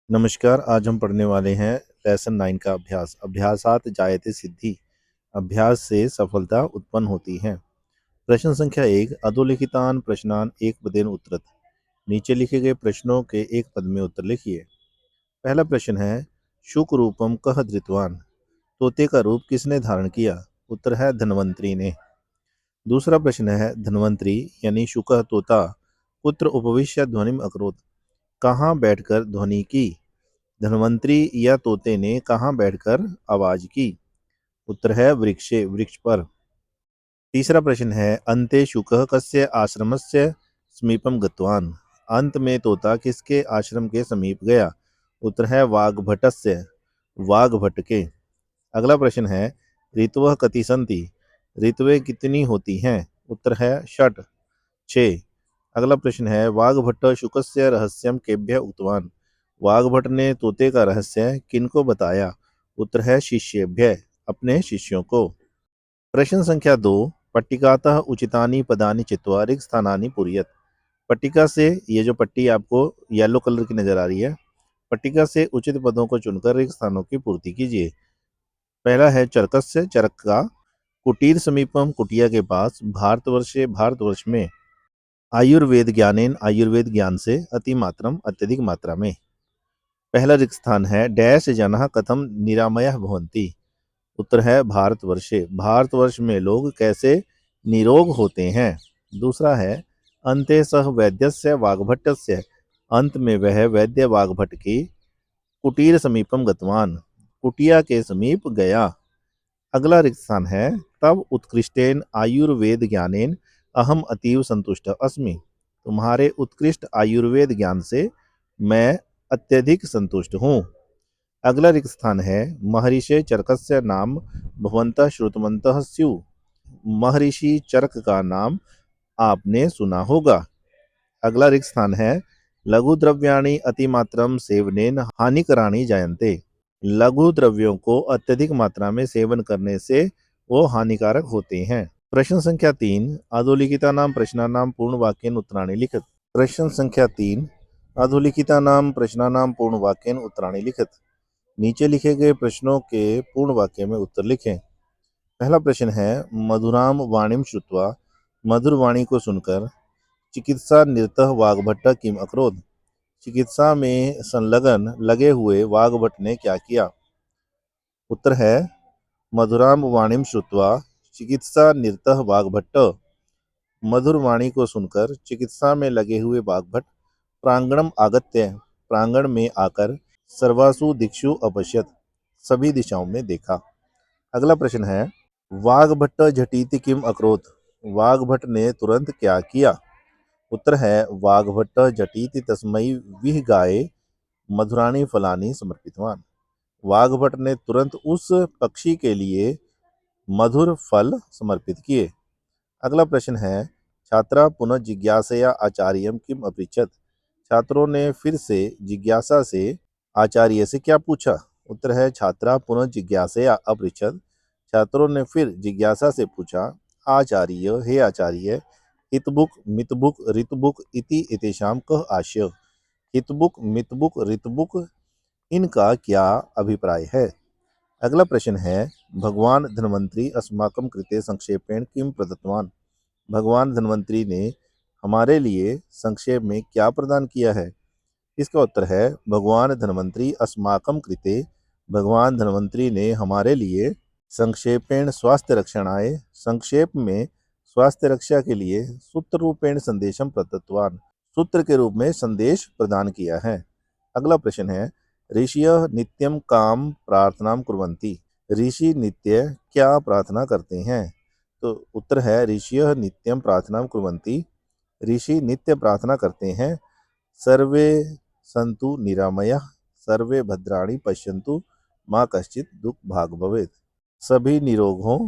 नमस्कार। आज हम पढ़ने वाले हैं लेसन 9 का अभ्यास। अभ्यासात जायते सिद्धि। अभ्यास से सफलता उत्पन्न होती है। प्रश्न संख्या 1। अधोलिखितान प्रश्नान एक पदेन उत्तरत। नीचे लिखे गए प्रश्नों के एक पद में उत्तर लिखिए। पहला प्रश्न है, शुक रूपम कह धृतवान। तोते का रूप किसने धारण किया? उत्तर है धन्वंतरी ने। दूसरा प्रश्न है, धन्वंतरी यानी शुकः तोता पुत्र उपविश्य ध्वनिम अकरोत। कहाँ बैठकर ध्वनि की? धन्वंतरी या तोते ने कहाँ बैठकर आवाज की? उत्तर है वृक्षे, वृक्ष पर। तीसरा प्रश्न है, अन्ते शुकः कस्य आश्रमस्य समीपम गतवान। अंत में तोता किसके आश्रम के समीप गया? उत्तर है वाग्भटस्य, वाग्भट के। अगला प्रश्न है, ऋतवः कति सन्ति। ऋतुएं कितनी होती हैं? उत्तर है षट्, 6। अगला प्रश्न है, वाग्भट शुकस्य रहस्यम केभ्य उक्तवान। वाग्भट ने तोते का रहस्य किनको बताया? उत्तर है शिष्येभ्य, अपने शिष्यों को। प्रश्न संख्या 2। पट्टिकातः उचितानि पदानि चित्वा रिक्त स्थानानि पूरयत। पट्टिका से, ये जो पट्टी आपको येलो कलर की नजर आ रही है, पट्टिका से उचित पदों को चुनकर रिक्त स्थानों की पूर्ति कीजिए। पहला है चरकस्य, चरक का। कुटीर समीपम, कुटिया के पास। भारतवर्षे, भारतवर्ष में। आयुर्वेद ज्ञानेन, आयुर्वेद ज्ञान से। अतिमात्रम, अत्यधिक मात्रा में। पहला रिक्त स्थान है, डैश जनः कथम निरामयः भवन्ति। उत्तर है भारतवर्षे, भारतवर्ष में लोग कैसे निरोग होते हैं। दूसरा है, अन्ते सह वैद्यस्य वाग्भट्टस्य। अंत में वह वैद्य वाग्भट की कुटीर समीपम गतवान, कुटिया के समीप गया। अगला रिक्त स्थान है, तब उत्कृष्टेन आयुर्वेद ज्ञानेन अहम अतीव संतुष्ट अस्मि। तुम्हारे उत्कृष्ट आयुर्वेद ज्ञान से मैं अत्यधिक संतुष्ट हूँ। अगला रिक्त स्थान है, महर्षि चरकस्य नाम भवन्तः श्रुतवन्तः स्युः। महर्षि चरक का नाम आपने सुना होगा। अगला रिक्त स्थान है, लघु द्रव्याणि अतिमात्रम सेवनेन हानिकराणि जायन्ते। लघु द्रव्यों को अत्यधिक मात्रा में सेवन करने से वो हानिकारक होते हैं। प्रश्न संख्या 3। अधोलिखितानां प्रश्नानां पूर्ण वाक्येन उत्तराणि लिखत। प्रश्न संख्या 3। अधोलिखितानां प्रश्नानां पूर्ण वाक्येन उत्तराणि लिखत। नीचे लिखे गए प्रश्नों के पूर्ण वाक्य में उत्तर लिखें। पहला प्रश्न है, मधुराम वाणीम श्रुत्वा। मधुर वाणी को सुनकर चिकित्सा निरतः वाग्भट्ट किम अकरोत्। चिकित्सा में संलग्न लगे हुए वाग्भट ने क्या किया? उत्तर है, मधुराम वाणीम श्रुत्वा चिकित्सा निरतः वाग्भट्ट। मधुर वाणी को सुनकर चिकित्सा में लगे हुए वाग्भट प्रांगणम आगत्य, प्रांगण में आकर सर्वासु दिक्षु अपश्यत, सभी दिशाओं में देखा। अगला प्रश्न है, वाग्भट्ट झटिति किम अकरोत्। वाग्भट ने तुरंत क्या किया? उत्तर है, वाग्भट्ट झटिति तस्मै विहगाय मधुराणि फलानि समर्पितवान। वाग्भट ने तुरंत उस पक्षी के लिए मधुर फल समर्पित किए। अगला प्रश्न है, छात्रा पुनः जिज्ञासया आचार्यम किम अपृच्छत। छात्रों ने फिर से जिज्ञासा से आचार्य से क्या पूछा? उत्तर है, छात्रा पुनः जिज्ञासया अपृच्छत। छात्रों ने फिर जिज्ञासा से पूछा, आचार्य, हे आचार्य, हितबुक मितबुक ऋतबुक इति इतेषाम कः आशय। हितबुक मितबुक ऋतबुक इनका क्या अभिप्राय है? अगला प्रश्न है, भगवान धन्वंतरी अस्माकं कृते संक्षेपेण किम प्रदत्तवान। भगवान धन्वंतरी ने हमारे लिए संक्षेप में क्या प्रदान किया है? इसका उत्तर है, भगवान धन्वंतरी अस्माकं कृते। भगवान धन्वंतरी ने हमारे लिए संक्षेपेण स्वास्थ्य रक्षणाय, संक्षेप में स्वास्थ्य रक्षा के लिए सूत्र रूपेण संदेशम प्रदत्तवान, सूत्र के रूप में संदेश प्रदान किया है। अगला प्रश्न है, ऋषियः नित्यम काम प्रार्थनाम कुर्वन्ति। ऋषि नित्य क्या प्रार्थना करते हैं? तो उत्तर है, ऋषियः नित्यम प्रार्थनाम कुर्वन्ति। ऋषि नित्य प्रार्थना करते हैं, सर्वे सन्तु निरामयाः, सर्वे भद्राणि पश्यन्तु, माँ कश्चित् दुख भाग भवेत्। सभी निरोग हों,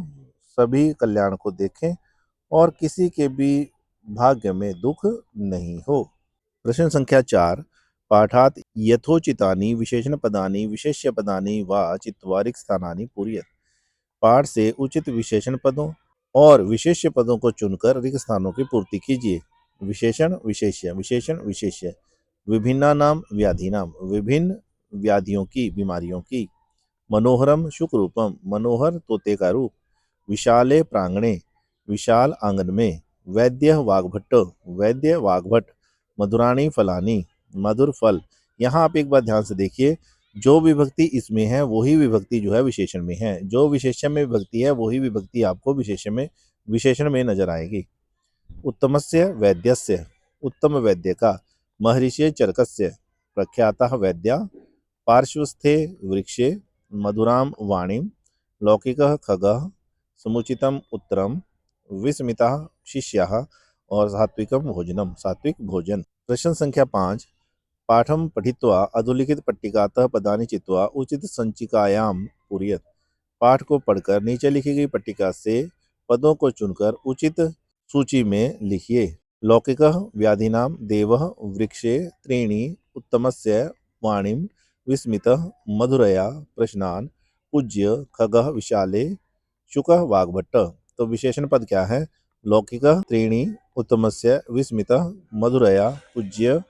सभी कल्याण को देखें और किसी के भी भाग्य में दुख नहीं हो। प्रश्न संख्या 4। पाठात यथोचितानि विशेषण पदानि विशेष्य पदानि वा चित्वा रिक्त स्थानानि पूरयत। पाठ से उचित विशेषण पदों और विशेष्य पदों को चुनकर रिक्त स्थानों की पूर्ति कीजिए। विशेषण विशेष्य, विशेषण विशेष्य। विभिन्नानाम व्याधीनाम, विभिन्न व्याधियों की, बीमारियों की। मनोहरम शुकरूपम, मनोहर तोते का रूप। विशाले प्रांगणे, विशाल आंगन में। वैद्य वाग्भट्ट, वैद्य वाग्भट। मधुराणी फलानी, मधुर फल। यहाँ आप एक बात ध्यान से देखिए, जो विभक्ति इसमें है वही विभक्ति जो है विशेषण में है, जो विशेषण में विभक्ति है वही विभक्ति आपको विशेषण में नजर आएगी। उत्तमस्य वैद्यस्य, उत्तम वैद्य का। महर्षि चरकस्य, प्रख्यातः वैद्या। पार्श्वस्थे वृक्षे, मधुराम वाणीं। लौकिकः खगः, समुचितम उत्तरम। विस्मिताः शिष्याः। और सात्विकम भोजनम, सात्विक भोजन। प्रश्न संख्या 5। पाठम पठित्वा अधोलिखित पट्टिकातः पदानि चित्वा उचित संचिकायां पूरयेत्। पाठ को पढ़कर नीचे लिखी गई पट्टिका से पदों को चुनकर उचित सूची में लिखिए। लौकिकः व्याधिनां देवः वृक्षे त्रीणि उत्तमस्य वाणीं विस्मितः मधुरया प्रश्नान् पूज्य खगः विशाले शुकः वाग्भट्ट। तो विशेषण पद क्या है? लौकिकः त्रीणि उत्तमस्य विस्मितः मधुरया पूज्य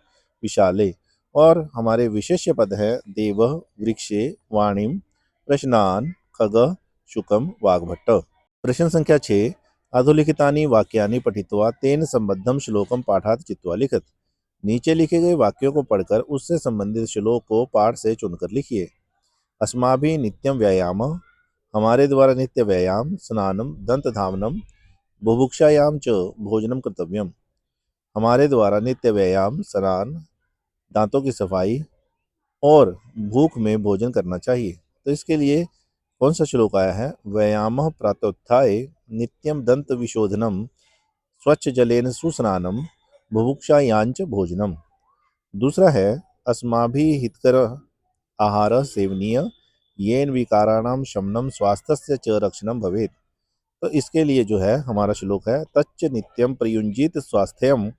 विशाले। और हमारे विशेष्य पद है देवः वृक्षे वाणीं प्रश्नान् खगः शुकं वाग्भट्ट। प्रश्न संख्या 6। अधोलिखितानि वाक्यानि पठित्वा तेन संबद्धं श्लोकं पाठात् चित्वा लिखत। नीचे लिखे गए वाक्यों को पढ़कर उससे संबंधित श्लोक को पाठ से चुनकर लिखिए। अस्माभिः नित्यं व्यायामः, हमारे द्वारा नित्य व्यायाम। स्नानं दंत धावनम, बुभुक्षायां च भोजनम कर्तव्यम, हमारे द्वारा नित्य व्यायाम, स्नान, दांतों की सफाई और भूख में भोजन करना चाहिए। तो इसके लिए कौन सा श्लोक आया है? व्यायामः प्रातोत्थाय नित्यं दंत विशोधनम, स्वच्छ जलेन सुस्नानम, बुभुक्षायाञ्च भोजनम। दूसरा है अस्माभिः हितकरः आहारः सेवनीय, येन विकाराणां शमनं स्वास्थ्यस्य च रक्षणं भवेत्। तो इसके लिए जो है हमारा श्लोक है तच्च नित्यं प्रयुञ्जीत स्वास्थ्यं,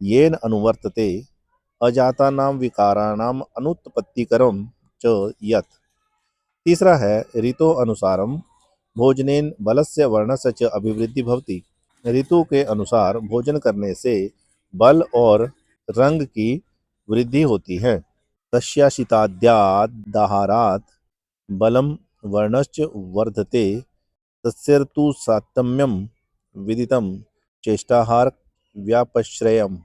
येन अनुवर्तते अजातानां विकाराणां अनुत्पत्तिकरं च यत्। तीसरा है ऋतो अनुसारम भोजनेन बलस्य वर्णस्य च अभिवृद्धि भवति। ऋतु के अनुसार भोजन करने से बल और रंग की वृद्धि होती है। तस्याशिताद्यादाहारात् बलम वर्णश्च वर्धते, तस्यर्तु सातम्यम विदितम चेष्टाहार व्यापश्रयम।